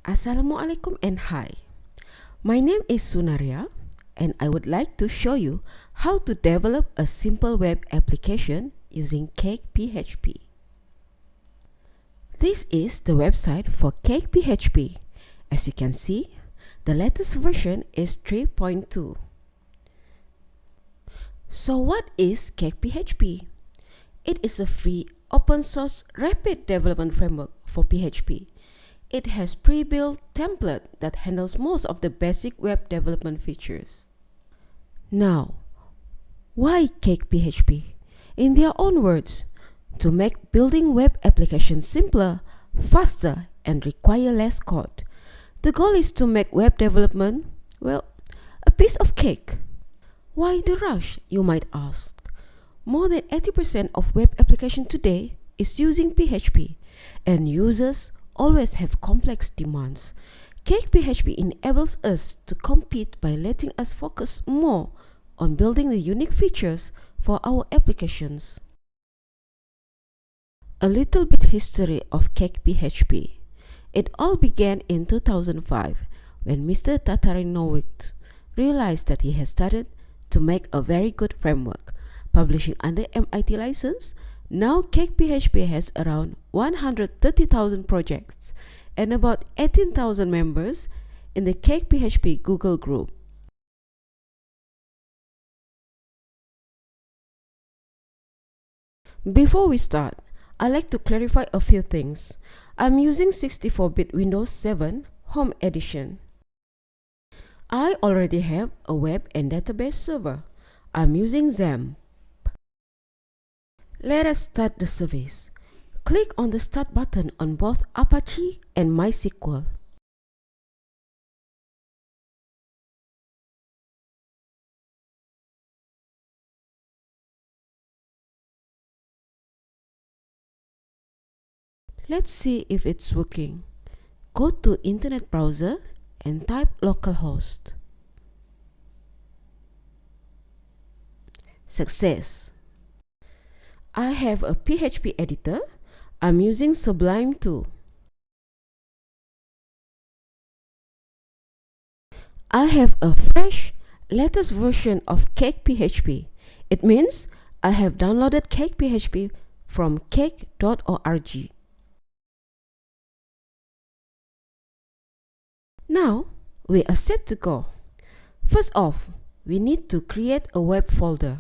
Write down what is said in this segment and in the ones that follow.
Assalamualaikum and hi. My name is Sunaria and I would like to show you how to develop a simple web application using CakePHP. This is the website for CakePHP. As you can see, the latest version is 3.2. So what is CakePHP? It is a free open source rapid development framework for PHP. It has pre-built template that handles most of the basic web development features. Now, why CakePHP? In their own words, to make building web applications simpler, faster, and require less code. The goal is to make web development, well, a piece of cake. Why the rush, you might ask? More than 80% of web application today is using PHP, and users always have complex demands. CakePHP enables us to compete by letting us focus more on building the unique features for our applications. A little bit history of CakePHP. It all began in 2005 when Mr. Tatarinovic realized that he had started to make a very good framework. Publishing under MIT license, now CakePHP has around 130,000 projects and about 18,000 members in the CakePHP Google group. Before we start, I'd like to clarify a few things. I'm using 64-bit Windows 7 Home Edition. I already have a web and database server. I'm using XAMPP. Let us start the service. Click on the Start button on both Apache and MySQL. Let's see if it's working. Go to Internet browser and type localhost. Success! I have a PHP editor. I'm using Sublime 2. I have a fresh, latest version of CakePHP. It means I have downloaded CakePHP from cake.org. Now, we are set to go. First off, we need to create a web folder.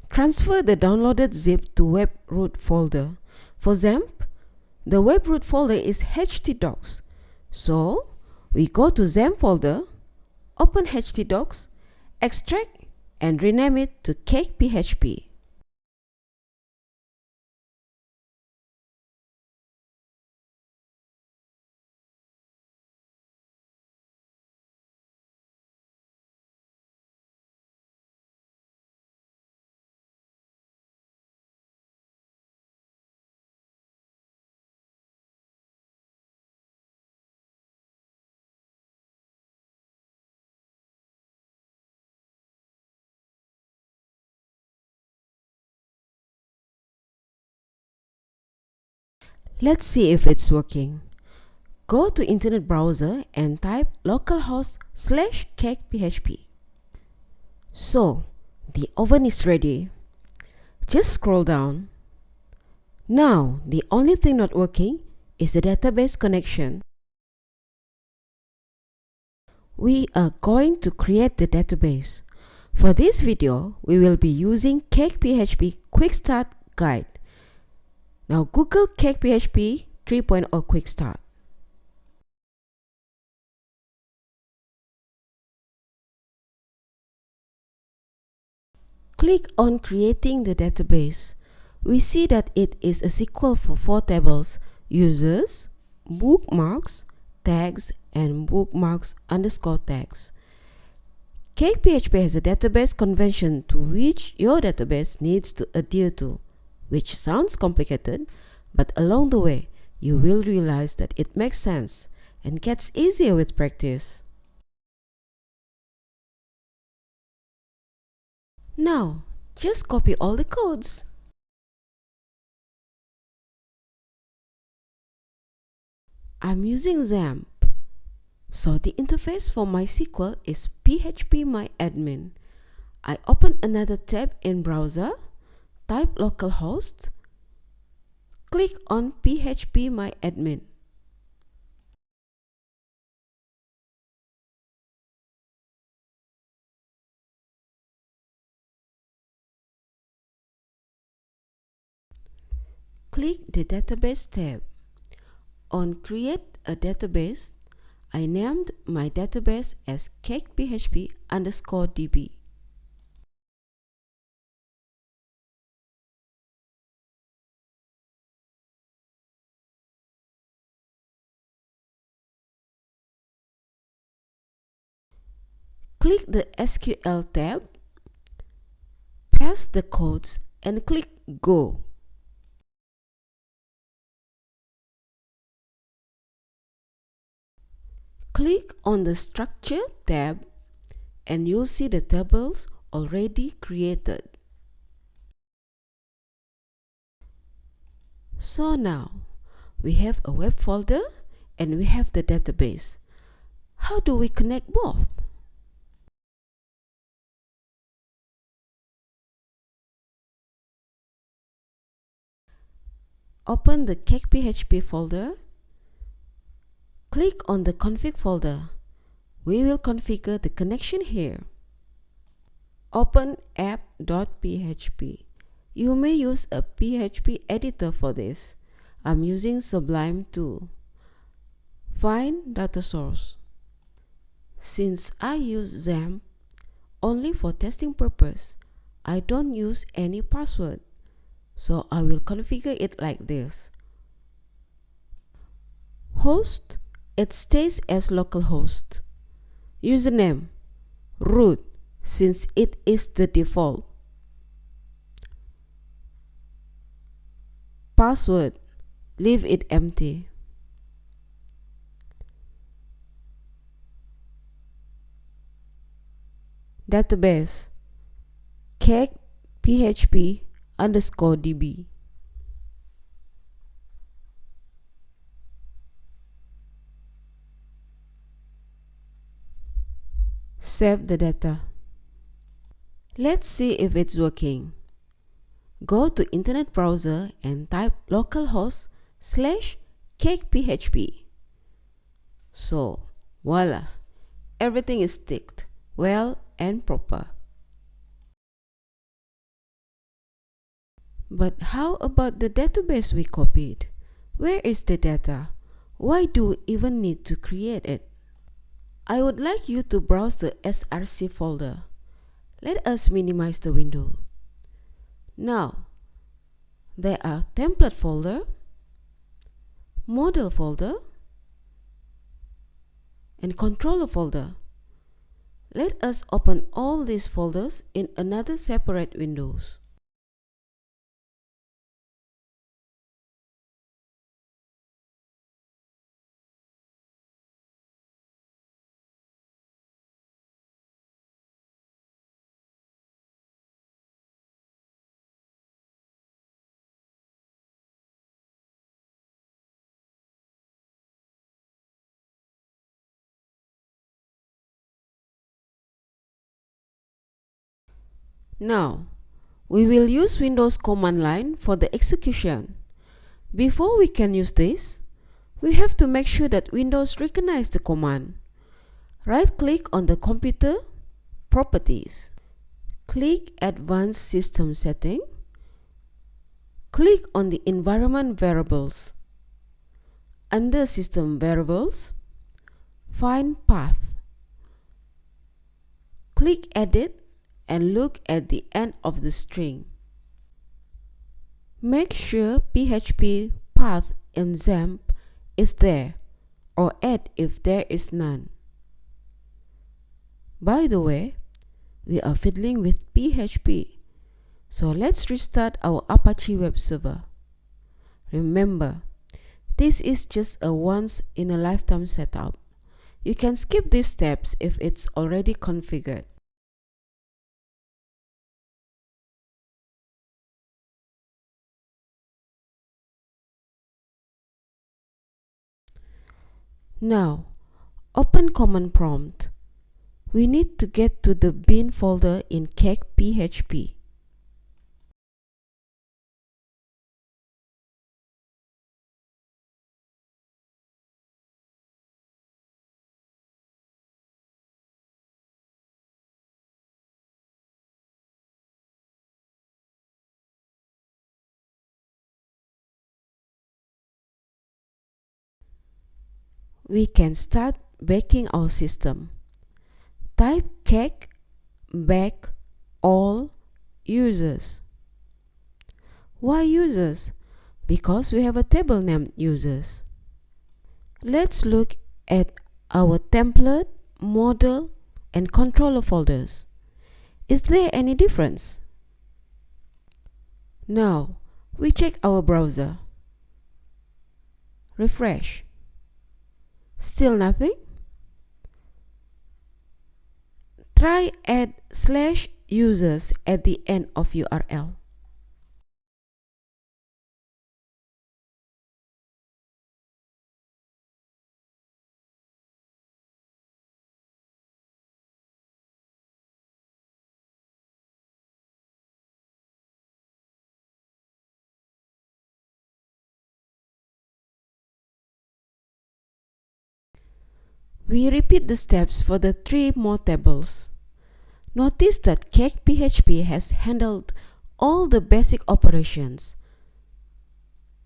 Transfer the downloaded zip to web root folder. For XAMPP, the web root folder is htdocs. So, we go to XAMPP folder, open htdocs, extract and rename it to CakePHP. Let's see if it's working. Go to Internet browser and type localhost/cakephp. So, the oven is ready. Just scroll down. Now, the only thing not working is the database connection. We are going to create the database. For this video, we will be using CakePHP Quick Start Guide. Now Google CakePHP 3.0 Quick Start. Click on Creating the database. We see that it is a SQL for 4 tables: users, bookmarks, tags, and bookmarks_tags. CakePHP has a database convention to which your database needs to adhere to, which sounds complicated, but along the way, you will realize that it makes sense and gets easier with practice. Now, just copy all the codes. I'm using XAMPP, so the interface for MySQL is phpMyAdmin. I open another tab in browser, type localhost, click on phpMyAdmin. Click the Database tab. On Create a Database, I named my database as CakePHP_DB. Click the SQL tab, paste the codes, and click Go. Click on the Structure tab and you'll see the tables already created. So now, we have a web folder and we have the database. How do we connect both? Open the CakePHP folder. Click on the config folder. We will configure the connection here. Open app.php. You may use a PHP editor for this. I'm using Sublime 2. Find data source. Since I use XAMPP only for testing purpose, I don't use any password. So I will configure it like this. Host, it stays as localhost. Username, root, since it is the default. Password, leave it empty. Database, CakePHP_DB. Save the data. Let's see if it's working. Go to internet browser and type localhost/cakephp. So, voila, everything is ticked well and proper. But how about the database we copied? Where is the data? Why do we even need to create it? I would like you to browse the src folder. Let us minimize the window. Now, there are template folder, model folder, and controller folder. Let us open all these folders in another separate windows. Now, we will use Windows command line for the execution. Before we can use this, we have to make sure that Windows recognize the command. Right-click on the computer, Properties. Click Advanced System Setting. Click on the Environment Variables. Under System Variables, find Path. Click Edit and look at the end of the string. Make sure PHP path in XAMPP is there, or add if there is none. By the way, we are fiddling with PHP, so let's restart our Apache web server. Remember, this is just a once-in-a-lifetime setup. You can skip these steps if it's already configured. Now, open command prompt. We need to get to the bin folder in CakePHP. We can start backing our system. Type cake back all users. Why users? Because we have a table named users. Let's look at our template, model, and controller folders. Is there any difference? Now, we check our browser. Refresh. Still nothing? Try add /users at the end of URL. We repeat the steps for the 3 more tables. Notice that CakePHP has handled all the basic operations,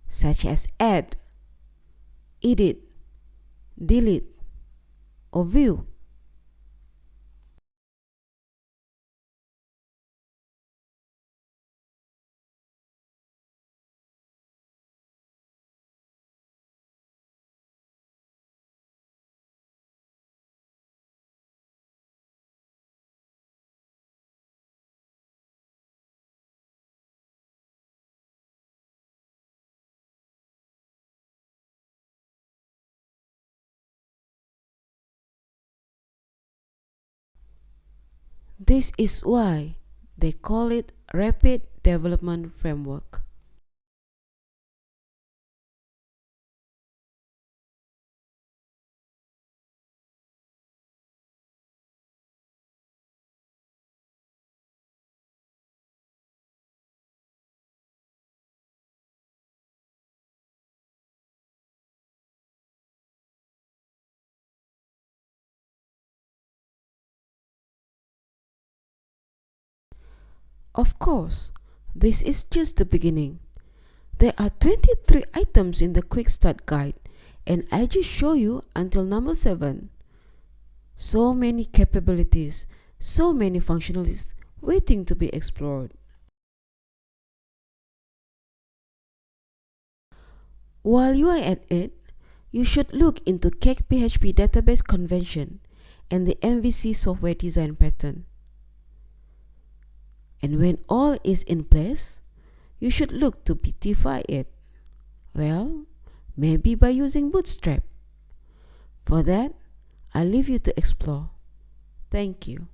such as add, edit, delete, or view. This is why they call it Rapid Development Framework. Of course, this is just the beginning. There are 23 items in the Quick Start Guide, and I just show you until number 7. So many capabilities, so many functionalities waiting to be explored. While you are at it, you should look into CakePHP database convention and the MVC software design pattern. And when all is in place, you should look to beautify it. Well, maybe by using Bootstrap. For that, I leave you to explore. Thank you.